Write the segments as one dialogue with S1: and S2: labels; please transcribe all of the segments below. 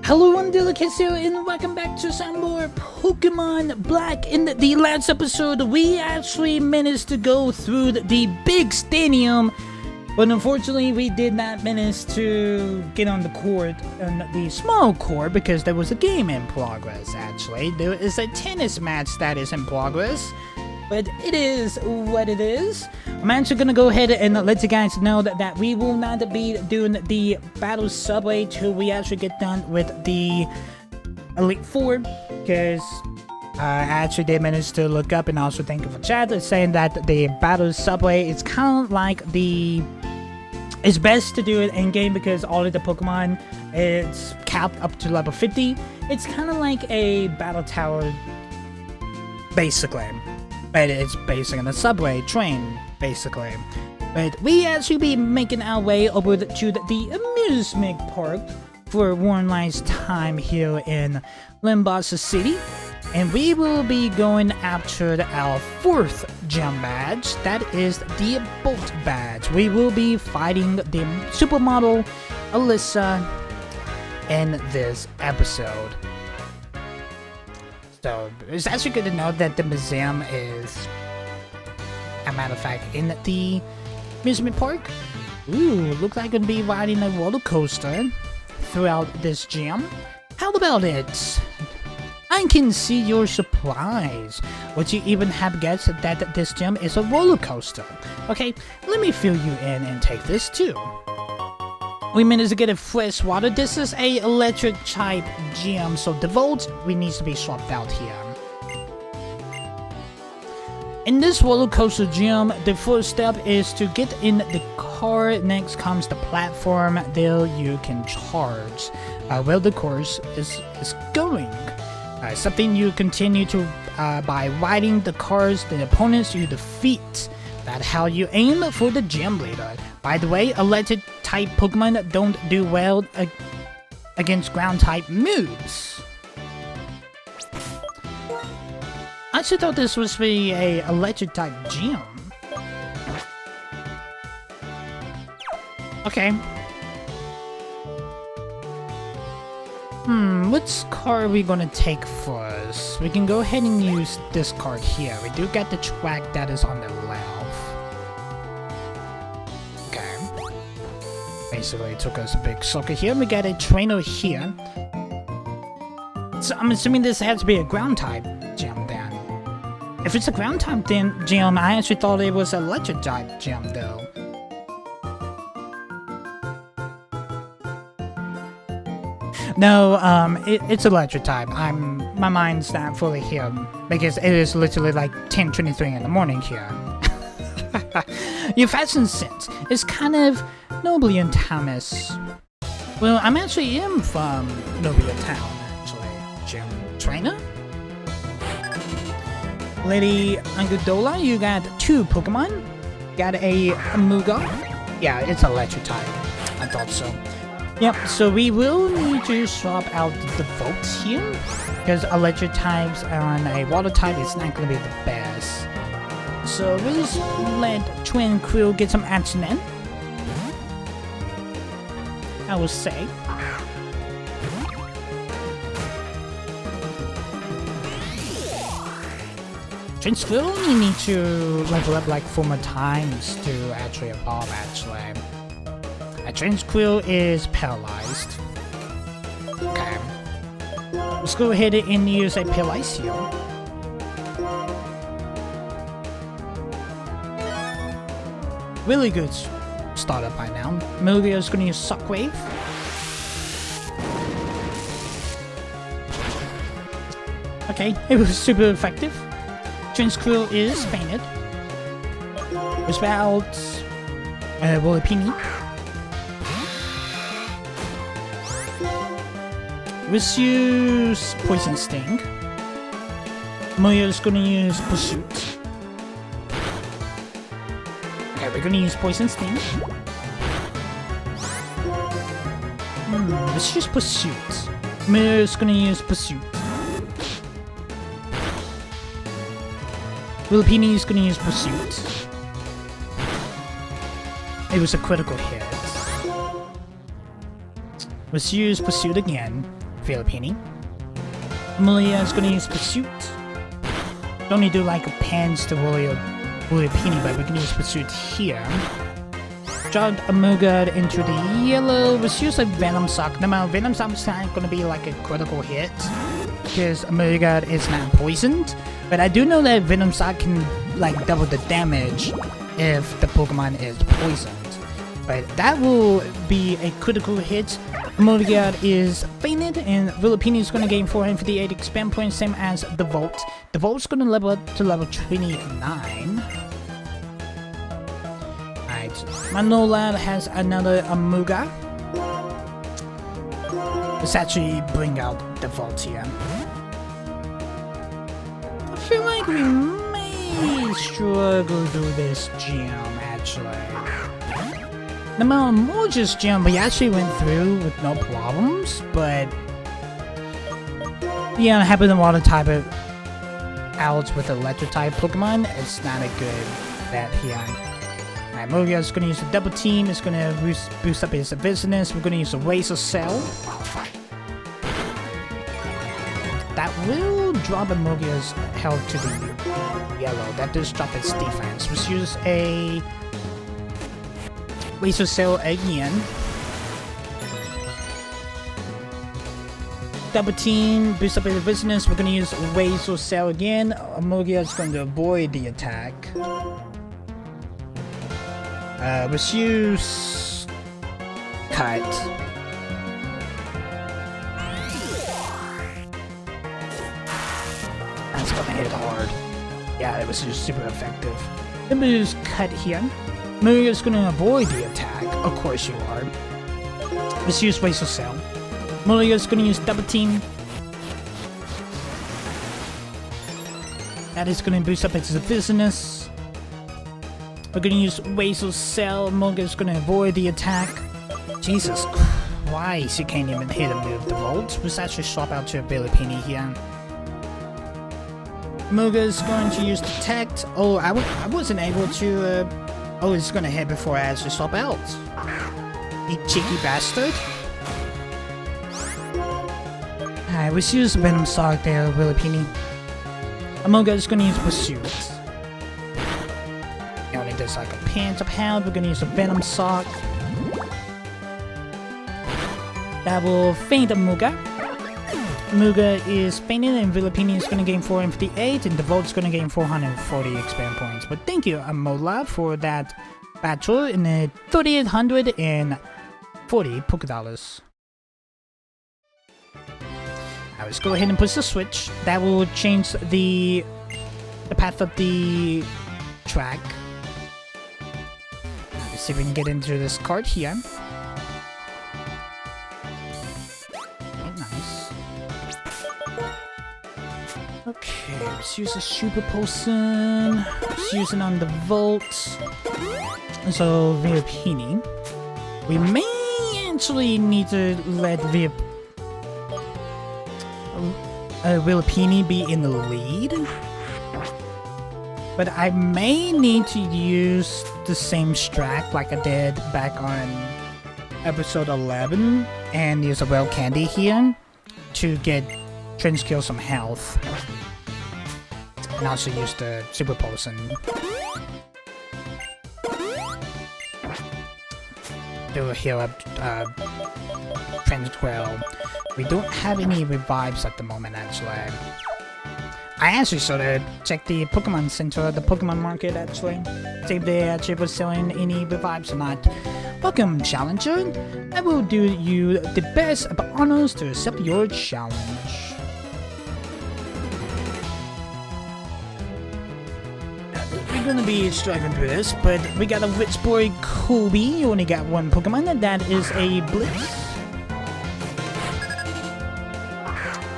S1: Hello, I'm Delicacio, and welcome back to some more Pokemon Black. In the last episode, we actually managed to go through the big stadium, but unfortunately, we did not manage to get on the court, on the small court, because there was a game in progress, actually. There is a tennis match that is in progress, but it is what it is. I'm actually gonna go ahead and let you guys know that we will not be doing the Battle Subway till we actually get done with the Elite Four, because I actually did manage to look up, and also thank you for chat saying that the Battle Subway is kind of like it's best to do it in game because all of the Pokemon it's capped up to level 50. It's kind of like a battle tower, basically. But it's basically on a subway train, basically. But we actually be making our way over to the amusement park for one last time here in Limbasa City. And we will be going after our fourth gym badge, that is the Bolt badge. We will be fighting the supermodel Elesa in this episode. So it's actually good to know that the museum is, a matter of fact, in the amusement park. Ooh, looks like I'm gonna be riding a roller coaster throughout this gym. How about it? I can see your surprise. Would you even have guessed that this gym is a roller coaster? Okay, let me fill you in and take this too. We managed to get a fresh water. This is a electric type gym, so the volts we need to be swapped out here. In this roller coaster gym, the first step is to get in the car. Next comes the platform. There you can charge where the course is going. Something you continue to by riding the cars the opponents you defeat. That's how you aim for the gym leader. By the way, electric type Pokemon don't do well against ground type moves. I actually thought this was a electric type gym. Okay. Which card are we gonna take first? We can go ahead and use this card here. We do get the track that is on the left. Okay. Basically, it took us a big circuit here. We got a trainer here. So I'm assuming this has to be a ground type gym then. If it's a ground type gym, I actually thought it was an electric type gym though. No, it's electric type. My mind's not fully here because it is literally like 10:23 in the morning here. Your fashion sense is kind of Noblian Thomas. Well, I'm actually from Noblian Town, actually. Gym trainer? Lady Angudola, you got two Pokemon. Got a Muga. Yeah, it's electric type. I thought so. Yep, so we will need to swap out the votes here, because electric types on a water type is not going to be the best. So we'll just let Twin Quill get some action in, I will say. Twin Quill, you need to level up like 4 more times to actually evolve, actually. Twin Quill is paralyzed. Okay. Let's go ahead and use a Paralyze Heal. Really good startup by now. Melvio's gonna use Shockwave. Okay, it was super effective. Twin Quill is fainted. It's about Volipini. Let's use Poison Sting. Moyo's gonna use Pursuit. Okay, we're gonna use Poison Sting. Let's use Pursuit. Moyo's gonna use Pursuit. Willipini is gonna use Pursuit. It was a critical hit. Let's use Pursuit again. Filipini. Amelia is gonna use Pursuit. Don't need to do like a pans to Filipini, but we can use Pursuit here. Drop Amoga into the yellow. Let's use a Venom Sock. Now, Venom Sock's not gonna be like a critical hit because Amoga is not poisoned. But I do know that Venom Sock can like double the damage if the Pokemon is poisoned. But that will be a critical hit. Amoga is fainted, and Filipini is gonna gain 458 expand points, same as the Volt. The Volt's gonna level up to level 29. Manola has another Amoga. Let's actually bring out the Volt here. I feel like we may struggle through this gym, actually. The Malmoja's gym we actually went through with no problems, but yeah, having the water type out with electric type Pokemon, it's not a good bet here. Alright, Mogia is going to use a double team. It's going to boost up his business. We're going to use a Razor Cell. That will drop Mogia's health to the yellow. That does drop its defense. Let's use a Razor Cell again. Double team, boost up his business. We're going to use Razor Cell again. Mogia is going to avoid the attack. Let's use Cut. That's gonna hit hard. Yeah, it was just super effective. Then we use Cut here. Maria's gonna avoid the attack. Of course you are. Let's use Razor Cell. Maria's gonna use Double Team. That is gonna boost up its business. We're gonna use Razor Cell. Moga's gonna avoid the attack. Jesus Christ, you can't even hit and move the Volt. Let's actually swap out to a Filipini here. Moga's going to use Detect. Oh, I wasn't able to. Oh, it's gonna hit before I actually swap out. You cheeky bastard. Alright, let's use Venom Sock there, Filipini. Amoga is gonna use Pursuit. He only does like a Pants of Hound. We're gonna use a Venom Sock. That will faint Amoga. Amoga is fainted, and Filipini is gonna gain 458, and the Volt's gonna gain 440 expand points. But thank you, Amola, for that battle in the 3,840 Pokédollars. Now let's go ahead and push the switch. That will change the path of the track. Let's see if we can get into this card here. Okay, nice. Okay, let's use a Super Potion. Let's use it on the Volt. So, Filipini. We may actually need to let Filipini be in the lead, but I may need to use the same strat like I did back on episode 11 and use a Well Candy here to get Trenskill some health, and also use the Super Potion to heal up Trenskill. We don't have any revives at the moment, actually. I actually sort of checked the Pokemon Center, the Pokemon Market, actually. See if they actually were selling any revives or not. Welcome, Challenger. I will do you the best of honors to accept your challenge. We're gonna be struggling through this, but we got a rich boy, Kobe. You only got one Pokemon, and that is a Blitz.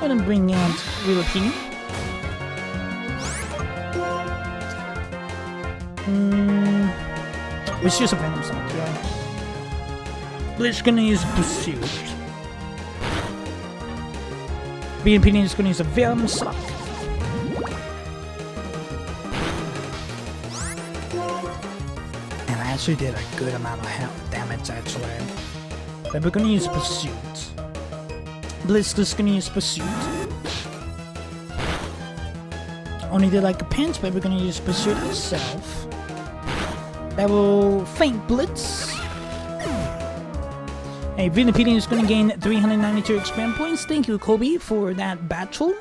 S1: I'm gonna bring out Filipini. Let's use a Venom Sock, yeah. Blitz gonna use Pursuit. Filipini is gonna use a Venom Sock. And I actually did a good amount of damage, actually. But we're gonna use Pursuit. Blitz is gonna use Pursuit. Only did like a pinch, but we're gonna use Pursuit itself. That will Faint Blitz. Hey, Vinipede is gonna gain 392 experience points. Thank you, Kobe, for that battle.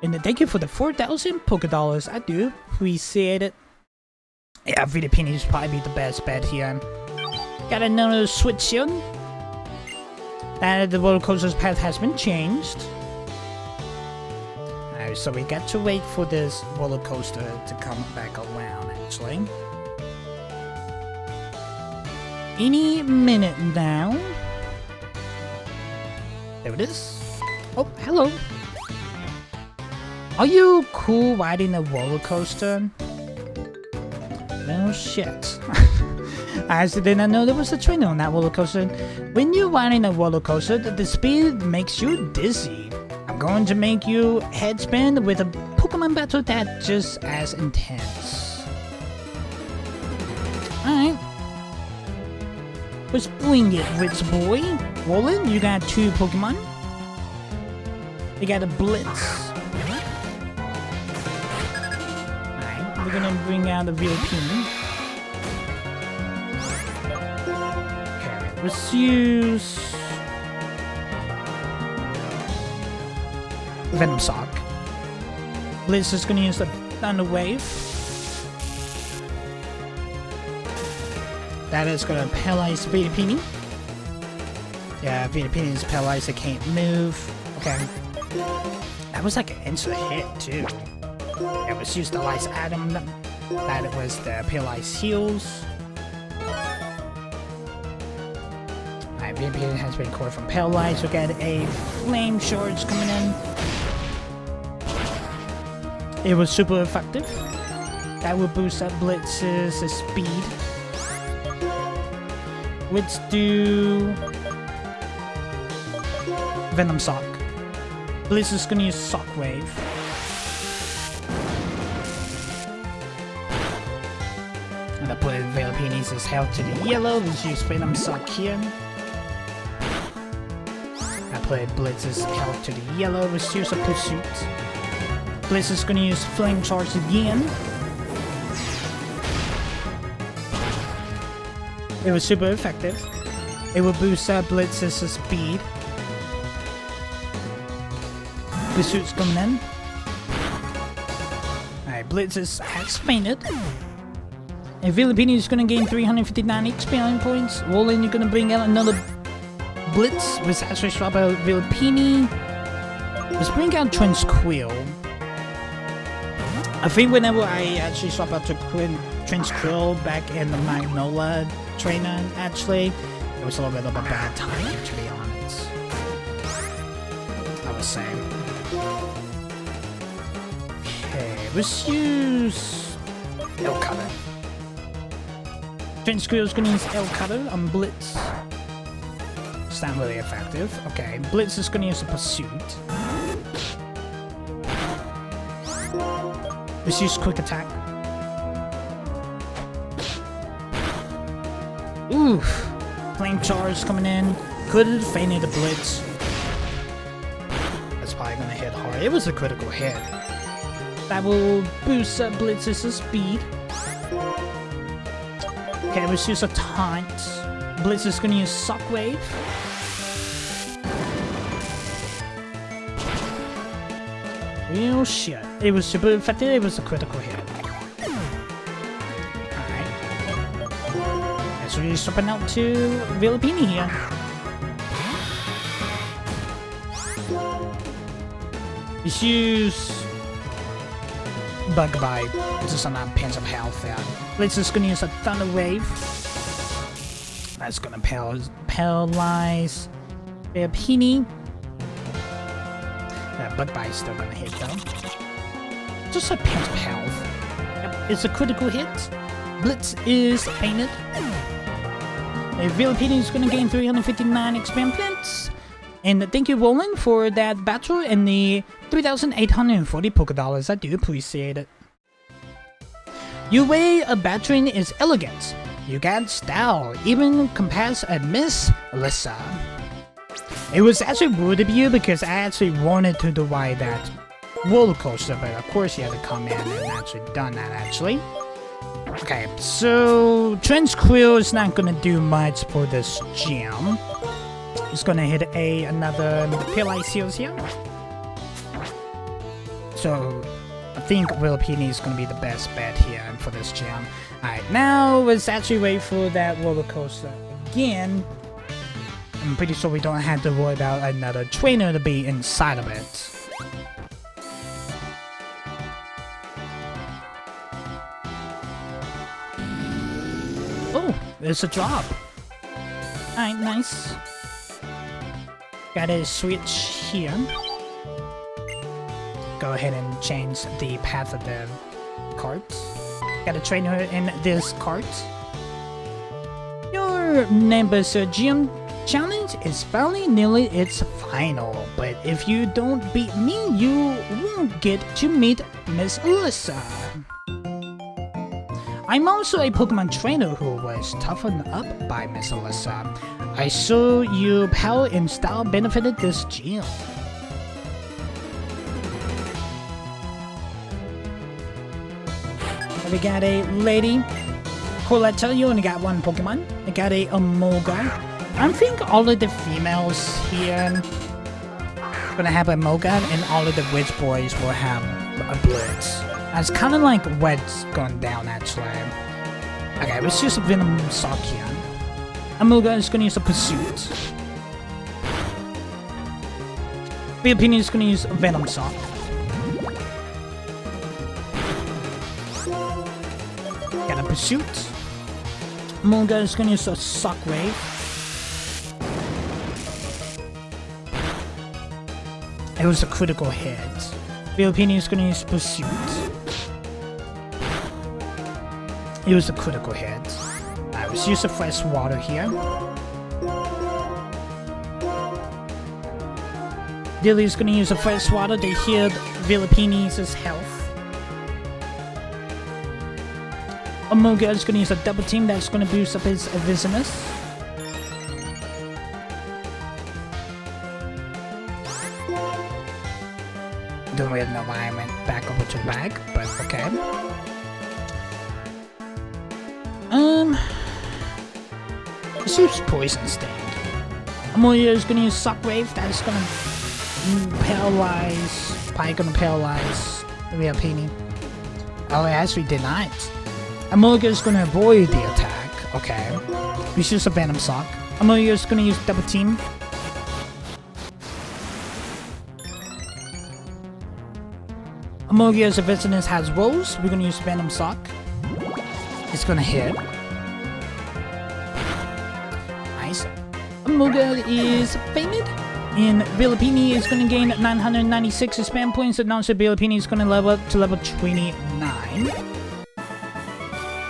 S1: And thank you for the 4,000 Pokédollars. I do appreciate it. Yeah, Vinipede is probably the best bet here. Got another switch here. That the roller coaster's path has been changed. Alright, so we got to wait for this roller coaster to come back around, actually. Any minute now. There it is. Oh, hello. Are you cool riding a roller coaster? No shit. I actually did not know there was a trainer on that roller coaster. When you're riding a roller coaster, the speed makes you dizzy. I'm going to make you head spin with a Pokemon battle that's just as intense. Alright. Let's bring it, Rich Boy. Roland, you got 2 Pokemon. You got a Blitz. Alright, we're gonna bring out the Vilpini. Let's use Venom Sock. Blitz is gonna use the Thunder Wave. That is gonna paralyze Vitapini. Yeah, Vitapini is paralyzed, it can't move. Okay. That was like an instant hit too. It was used the Ice Atom. That it was the paralyzed heals. Vitapini has been caught from paralyzed. We got a Flame Charge coming in. It was super effective. That will boost up Blitz's speed. Let's do Venom Sock. Blitz is gonna use Sock Wave. And I put Vitapini's health to the yellow. Let's use Venom Sock here. Play Blitz's health to the yellow. Let's use a Pursuit. Blitz is gonna use Flame Charge again. It was super effective. It will boost up Blitz's speed. Pursuit's coming in. Alright, Blitz has fainted. And Vilipini is gonna gain 359 experience points. Roland, you're gonna bring out another Blitz. Let's actually swap out Vilipini. Let's bring out Tranquil. I think whenever I actually swap out to Tranquil back in the Magnolia trainer, actually, it was a little bit of a bad time, to be honest. I was saying. Okay, let's use El Cutter. Tranquil's gonna use El Cutter on Blitz. Not really effective. Okay, Blitz is gonna use a Pursuit. Let's use Quick Attack. Oof. Flame Charge coming in. Could have fainted the Blitz. That's probably gonna hit hard. It was a critical hit. That will boost up Blitz's speed. Okay, let's use a Taunt. Blitz is gonna use Sock Wave. Real shit. It was super effective, it was a critical hit. Alright. Let's really swapping out to Vilipini here. Let's use Bug Bite. Just on that pinch of health there. Let's just gonna use a Thunder Wave. That's gonna paralyze Vilipini. Bug Bite is still gonna hit though. Just a pinch of health. Yep, it's a critical hit. Blitz is fainted. Vilipini is gonna gain 359 experience points. And thank you, Roland, for that battle and the 3,840 Pokédollars. I do appreciate it. Your way of battering is elegant. You got style, even compares a Miss Elesa. It was actually rude of you because I actually wanted to ride that roller coaster, but of course you had to come in and actually done that actually. Okay, so Trent's Quill is not gonna do much for this gym. It's gonna hit another Pale Seals here. So I think Willipini is gonna be the best bet here for this gym. Alright, now let's actually wait for that roller coaster again. I'm pretty sure we don't have to worry about another trainer to be inside of it. Oh, there's a drop. Alright, nice. Gotta switch here. Go ahead and change the path of the cart. Gotta train her in this cart. Your neighbor's gym challenge is finally nearly its final, but if you don't beat me, you won't get to meet Miss Elesa. I'm also a Pokemon trainer who was toughened up by Miss Elesa. I saw your power and style benefited this gym. We got a lady. Coletta, you only got one Pokemon. I got a Amoga. I think all of the females here gonna have a Amoga, and all of the witch boys will have a Blitz. It's kind of like what's going down actually. Okay, let's use a Venom Sock here. Amoga is gonna use a Pursuit. Willipini is gonna use a Venom Sock. Got a Pursuit. Amoga is gonna use a Sock Wave. It was a critical hit. Willipini is gonna use Pursuit. It was a critical hit. Alright, let's use the fresh water here. Dilly is gonna use a fresh water to heal Willipini's health. Amoga is gonna use a double team that's gonna boost up his Evisinus. Don't really know why I went back over to back, but okay. Let's use Poison Sting. Amoya is gonna use Shock Wave, that's gonna paralyze, probably gonna paralyze Willipini. Oh, it actually did not. Amoga is gonna avoid the attack, okay. We use a Venom Sock. Amoya is gonna use Double Team. Amogia's Evisinus has Rose. We're gonna use Venom Sock. It's gonna hit. Nice. Amoga is fainted. And Willipini is gonna gain 996 spam points, and also Willipini is gonna level up to level 29.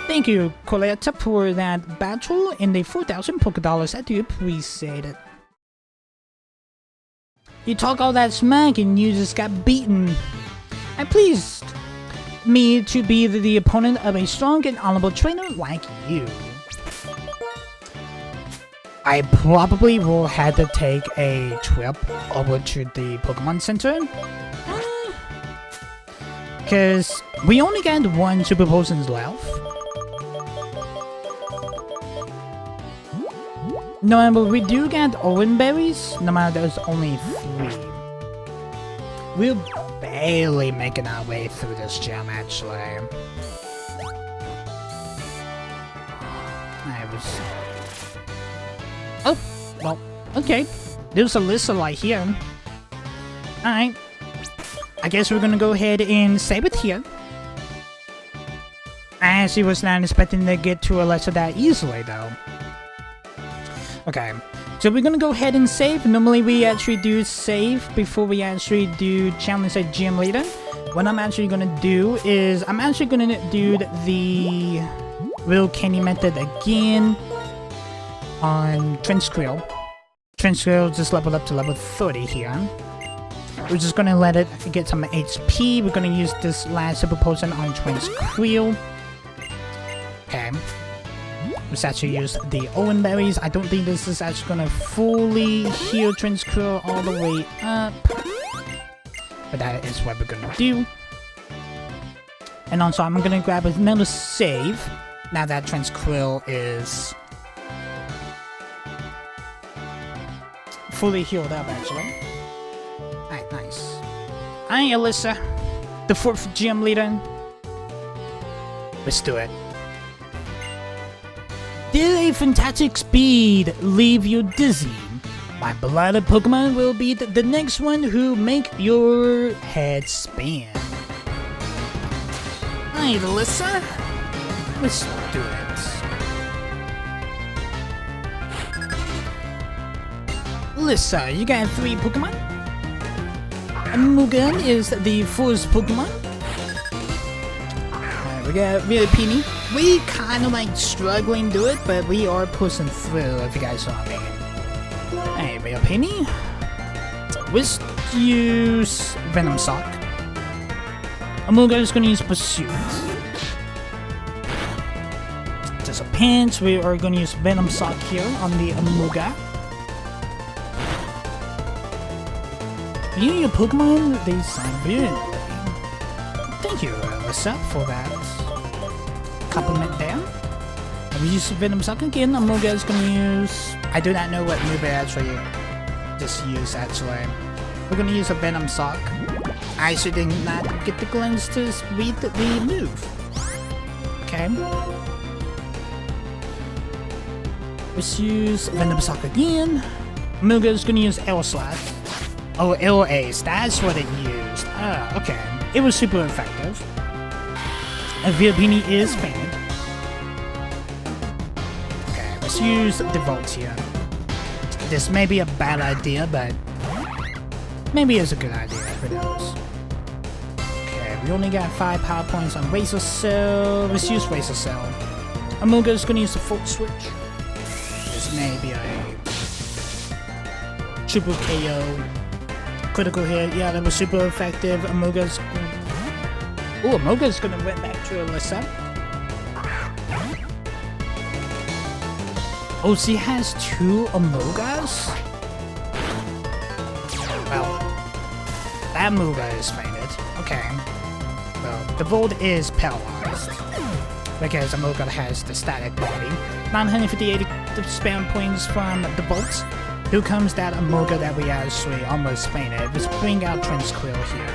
S1: Thank you, Coletta, for that battle and the 4,000 Pokédollars. I do appreciate it. You talk all that smack and you just got beaten. I pleased me to be the opponent of a strong and honorable trainer like you. I probably will have to take a trip over to the Pokemon Center. Because we only got one Super Potions left. No, but we do get Owen Berries, no matter there's only 3. We're barely making our way through this gym, actually. Oh, well, okay. There's a Elesa right here. Alright. I guess we're gonna go ahead and save it here. I actually was not expecting to get to Elesa that easily, though. Okay, so we're gonna go ahead and save. Normally we actually do save before we actually do challenge a gym leader. What I'm actually gonna do is I'm actually gonna do the real candy method again on Trent's Quill. Trent's Quill just leveled up to level 30 here. We're just gonna let it get some HP. We're gonna use this last Super Potion on Trent's Quill. Okay. Let's actually use the Owen berries. I don't think this is actually gonna fully heal Transquill all the way up. But that is what we're gonna do. And also, I'm gonna grab another save now that Transquill is fully healed up, actually. Alright, nice. Alright, Elesa, the 4th gym leader. Let's do it. Did a fantastic speed leave you dizzy? My beloved Pokemon will be the next one who make your head spin. Alright, Elesa. Let's do it. Elesa, you got 3 Pokemon. Mugen is the 4th Pokemon. Alright, we got Vilipini. We kind of like struggling to do it, but we are pushing through, if you guys saw me. Alright, Vilipini. Let's use Venom Sock. Amuga is going to use Pursuit. Just a pinch, we are going to use Venom Sock here on the Amuga. You, your Pokemon, they sound good. Thank you, Elesa, for that compliment there. We use Venom Sock again. Amuga is going to use... I do not know what move I actually just use, actually. We're going to use a Venom Sock. I actually did not get the glance to read the move. Okay. Let's use Venom Sock again. Amuga is going to use L-Slash. Oh, L-Ace, that's what it used. Ah, okay. It was super effective. And Vilipini is fainted. Okay, let's use the Volt here. This may be a bad idea, but maybe it's a good idea, who knows. Okay, we only got 5 power points on Razor Cell. Let's use Razor Cell. Amuga is going to use the Volt Switch. This may be a triple KO. Critical hit. Yeah, that was super effective. Amuga's... Oh, Amuga's going to win back to Elesa. Oh, she has 2 Amugas? Well, that Amuga is fainted. Okay. Well, the Volt is paralyzed. Because Amuga has the static body. 958 spam points from the Volt. Here comes that Amuga that we actually almost fainted. Let's bring out Transquill here.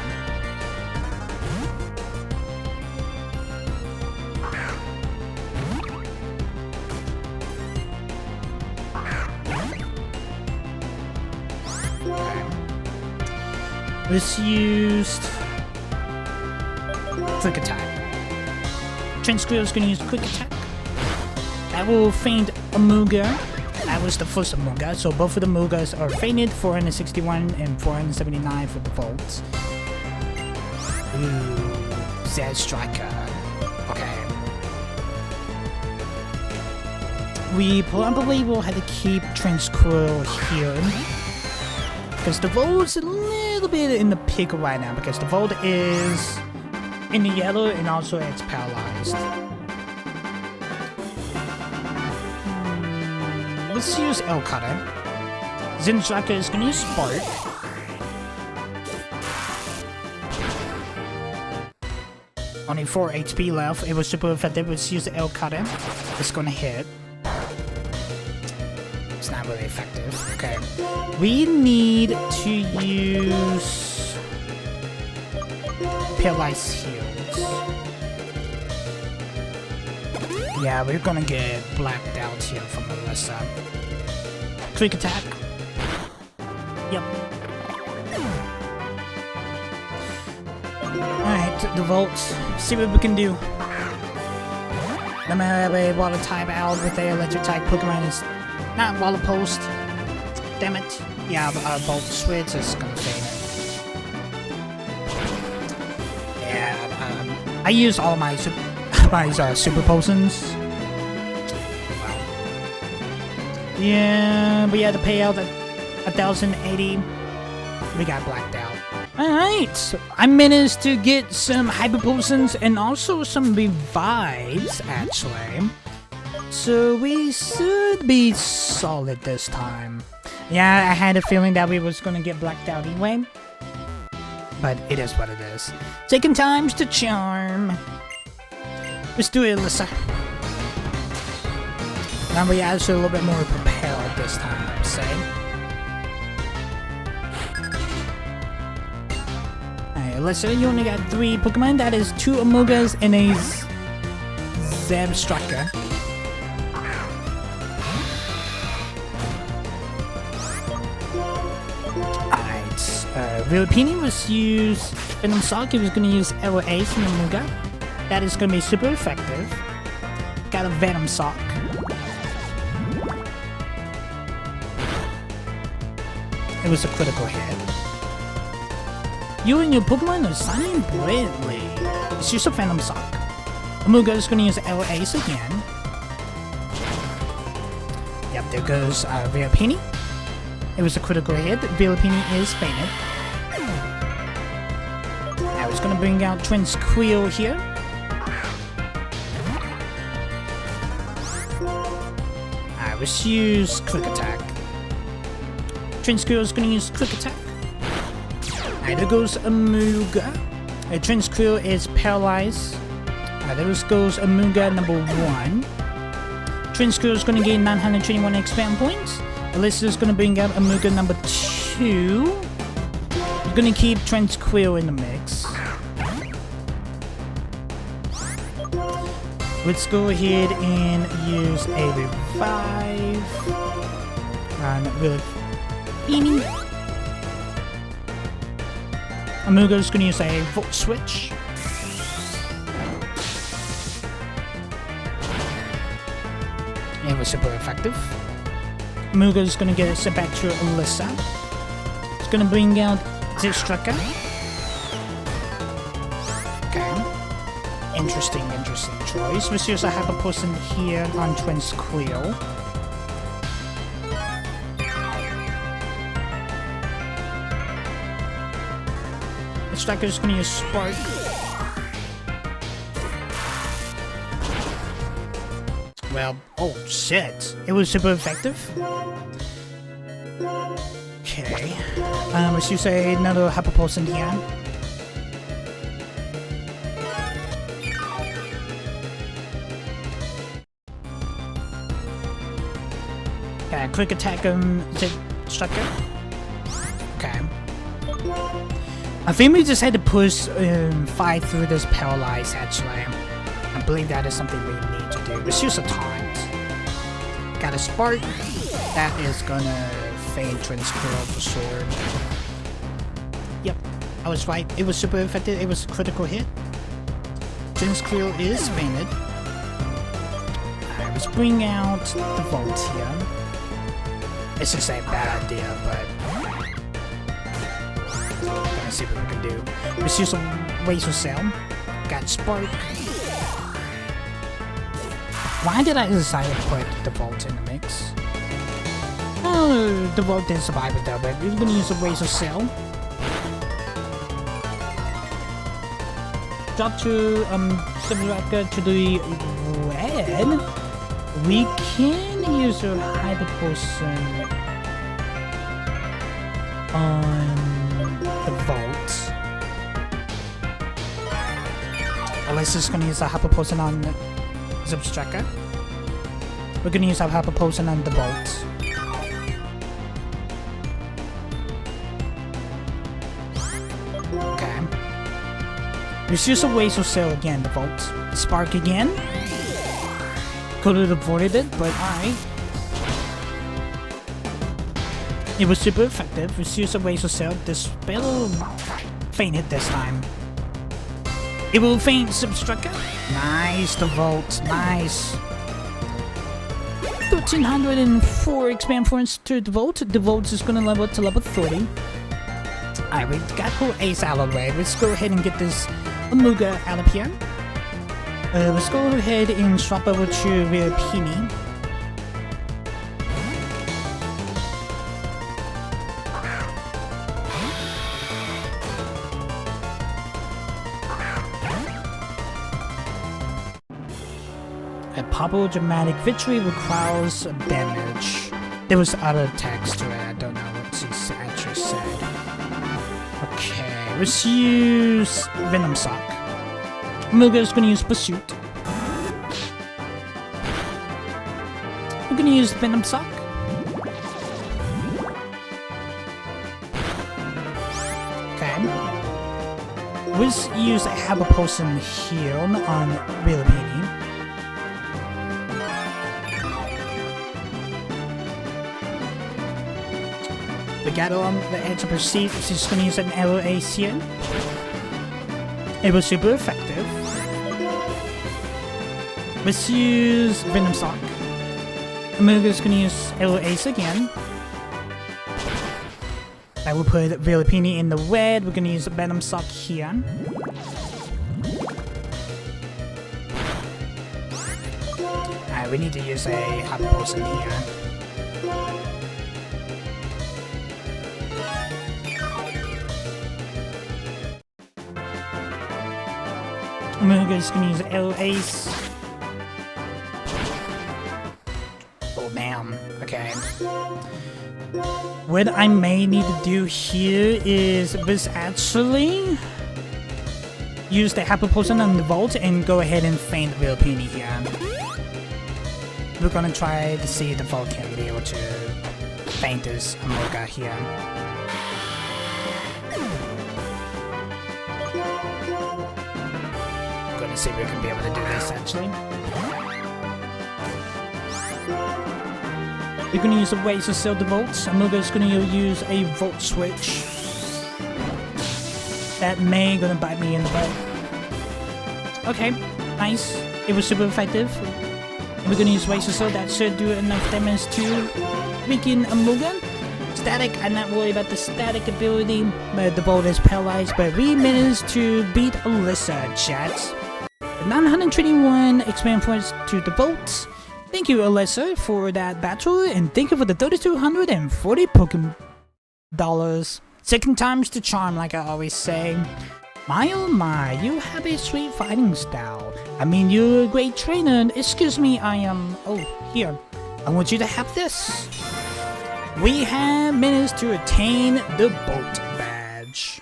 S1: Okay. Let's use Quick Attack. Transquill is going to use Quick Attack. That will faint Amuga. That was the first Amuga, so both of the Amugas are fainted, 461 and 479 for the Volts. Ooh, Zed Striker. Okay. We probably will have to keep Transquill here. Because the Volt's a little bit in the pickle right now, because the Volt is in the yellow and also it's paralyzed. Let's use El Cutter. Zinzaka is going to use Spark. Only 4 HP left. It was super effective. Let's use El Cutter. It's going to hit. It's not really effective. Okay. We need to use Paralyzed Heals. Yeah, we're gonna get blacked out here from Elesa. Quick attack. Yep. Alright, the Volts. See what we can do. No matter a water type out with the electric type Pokemon is not water post. Damn it. Yeah, our Volt Switch is gonna fail. Yeah, I use all my super potions. Wow. Yeah, we had to pay out 1,080. We got blacked out. Alright, I managed to get some hyper potions and also some revives, actually. So we should be solid this time. Yeah, I had a feeling that we was gonna get blacked out anyway. But it is what it is. Second time's the charm. Let's do it, Elesa. Now we're actually a little bit more prepared this time, I would say. Alright, Elesa, you only got 3 Pokemon. That is 2 Amogas and a Zebstrika. Vilipini was use Venom Sock. He was going to use Ace and Amuga. That is going to be super effective. Got a Venom Sock. It was a critical hit. You and your Pokemon are signing brilliantly. It's just a Venom Sock. Amuga is going to use Ace again. Yep, there goes Vilipini. It was a critical hit. Vilipini is fainted. I was gonna bring out Twinsqueal here. I was use Quick Attack. Twinsqueal is gonna use Quick Attack. There goes Amuga. Twinsqueal is paralyzed. There goes Amuga number 1. Twinsqueal is gonna gain 921 expand points. Elesa is gonna bring out Amuga number 2. We're gonna keep Twinsqueal in the mix. Let's go ahead and use a revive on Vilipini. Amuga is gonna use a Volt Switch. It was super effective. Amuga is gonna get it sent back to Elesa. It's gonna bring out Zebstrika. Okay. Interesting choice. Let's use a Hyper Potion here on Twinsqueal. Zebstrika is gonna use Spark. Well, oh shit. It was super effective. Okay. Let's use another Hyper Potion here. Okay, Quick Attack Zebstrika. Okay. I think we just had to push fight through this paralyze actually. I believe that is something we need to do. Let's use a taunt. Got a Spark. That is gonna faint Twinsqueal for sure. Yep, I was right. It was super effective. It was a critical hit. Twinsqueal is fainted. Alright, let's bring out the Volt here. It's just a bad idea, but let's see what we can do. Let's use a Razor Cell. Got Spark. Why did I decide to put the Volt in the mix? Oh, the Volt didn't survive it though, but we're gonna use a Razor Cell. Drop to Zebstrika to the red. We can use a Hyper Potion on the Volt. Alesa's gonna use a Hyper Potion on Zebstrika. We're gonna use our Hyper Potion on the Volt. Okay. Let's use a Razor Cell again, the Volt. Spark again. Could have avoided it, but alright. It was super effective. Let's use a Razor Cell. This spell fainted this time. It will faint Zebstrika. Nice, the Volt. Nice. 1304 expand points to the Volt. The Volt is gonna level up to level 30. Alright, we got her Ace out of the way. Let's go ahead and get this Amuga out of here. Let's go ahead and swap over to Vilipini. A popular dramatic victory requires damage. There was other text to it. I don't know what she actually said. Okay, let's use Venom Sock. Amoga's gonna use Pursuit. We're gonna use Venom Sock. Okay. Let's use a Habit Potion here on Vilipini. We got on the edge of her seat. She's gonna use an LOAC here. It was super effective. Let's use Venom Sock. Amoga's gonna use LOAC again. I will put Vilipini in the red. We're gonna use Venom Sock here. Alright, we need to use a Habit Potion here. Amoga's gonna use LOAC. Oh man, okay. What I may need to do here is this actually use the Habit Potion on the vault and go ahead and feint Vilipini here. We're gonna try to see if the vault can be able to feint this Amoga here. Gonna see if we can be able to do this actually. We're gonna use a way to sell the vaults. Amoga's gonna use a vault switch. That may gonna bite me in the butt. Okay, nice. It was super effective. We're gonna use ways to sell. That should do enough damage to weaken Amoga. Static, I'm not worried about the static ability, but the vault is paralyzed. But we managed to beat Elesa, chat. 921 experience points to the vault. Thank you, Elesa, for that battle, and thank you for the 3,240 Pokémon dollars. Second time's the charm, like I always say. My oh my, you have a sweet fighting style. I mean, you're a great trainer. Excuse me, I am... Oh, here. I want you to have this. We have managed to attain the Bolt badge.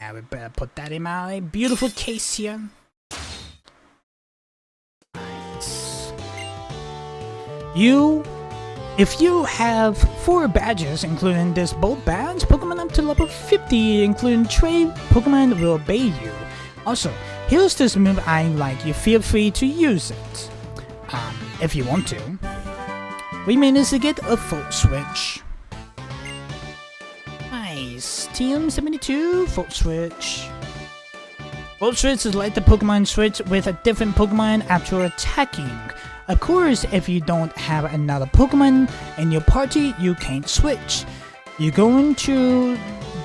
S1: Now we better put that in my beautiful case here. If you have 4 badges, including this Bolt badge, Pokemon up to level 50, including trade, Pokemon will obey you. Also, here's this move I like. You feel free to use it, if you want to. We managed to get a Volt Switch. Nice. TM72 Volt Switch. Volt Switch is like the Pokemon Switch with a different Pokemon after attacking. Of course, if you don't have another Pokemon in your party, you can't switch. You're going to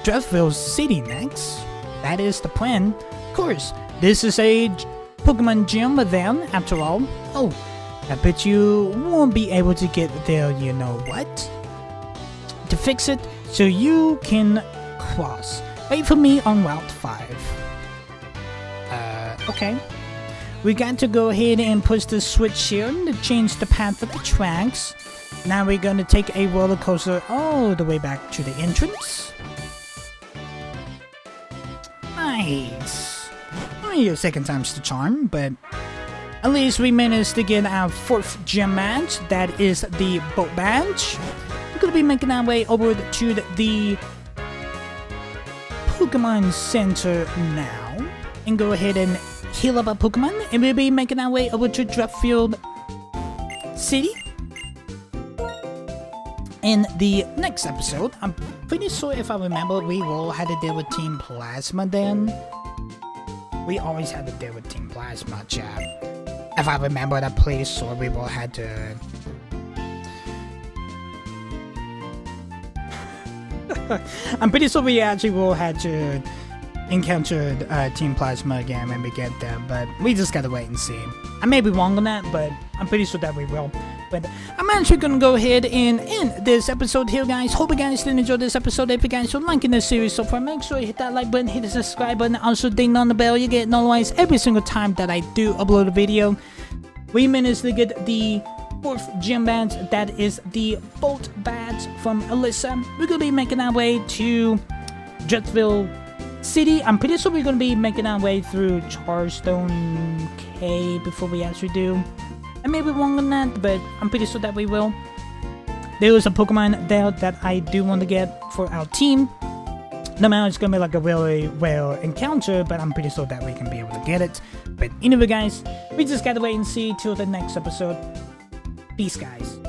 S1: Dreffville City next. That is the plan. Of course, this is a Pokemon gym then, after all. Oh, I bet you won't be able to get there, you know what? To fix it, so you can cross. Wait for me on Route 5. Okay. We got to go ahead and push the switch here to change the path of the tracks. Now we're going to take a roller coaster all the way back to the entrance. Nice. Only your second time's the charm, but at least we managed to get our 4th gym match. That is the Bolt badge. We're going to be making our way over to the Pokemon Center now and go ahead and heal up our Pokemon, and we'll be making our way over to Dreffville City in the next episode. I'm pretty sure, if I remember, we all had to deal with Team Plasma then. We always had to deal with Team Plasma, chat. If I remember, I'm pretty sure we all had to... I'm pretty sure we actually all had to encountered Team Plasma again when we get there, but we just gotta wait and see. I may be wrong on that, but I'm pretty sure that we will. But I'm actually gonna go ahead and end this episode here, guys. Hope you guys did enjoy this episode. If you guys are liking this series so far, make sure you hit that like button, hit the subscribe button, also ding on the bell. You get notified every single time that I do upload a video. We managed to get the 4th gym badge. That is the Bolt badge from Elesa. We're gonna be making our way to Jetsville City. I'm pretty sure we're gonna be making our way through Charstone Cay before we actually do. I may be wrong on that, but I'm pretty sure that we will. There is a Pokemon there that I do want to get for our team. No matter, it's gonna be like a really rare encounter, but I'm pretty sure that we can be able to get it. But anyway, guys, we just gotta wait and see till the next episode. Peace, guys.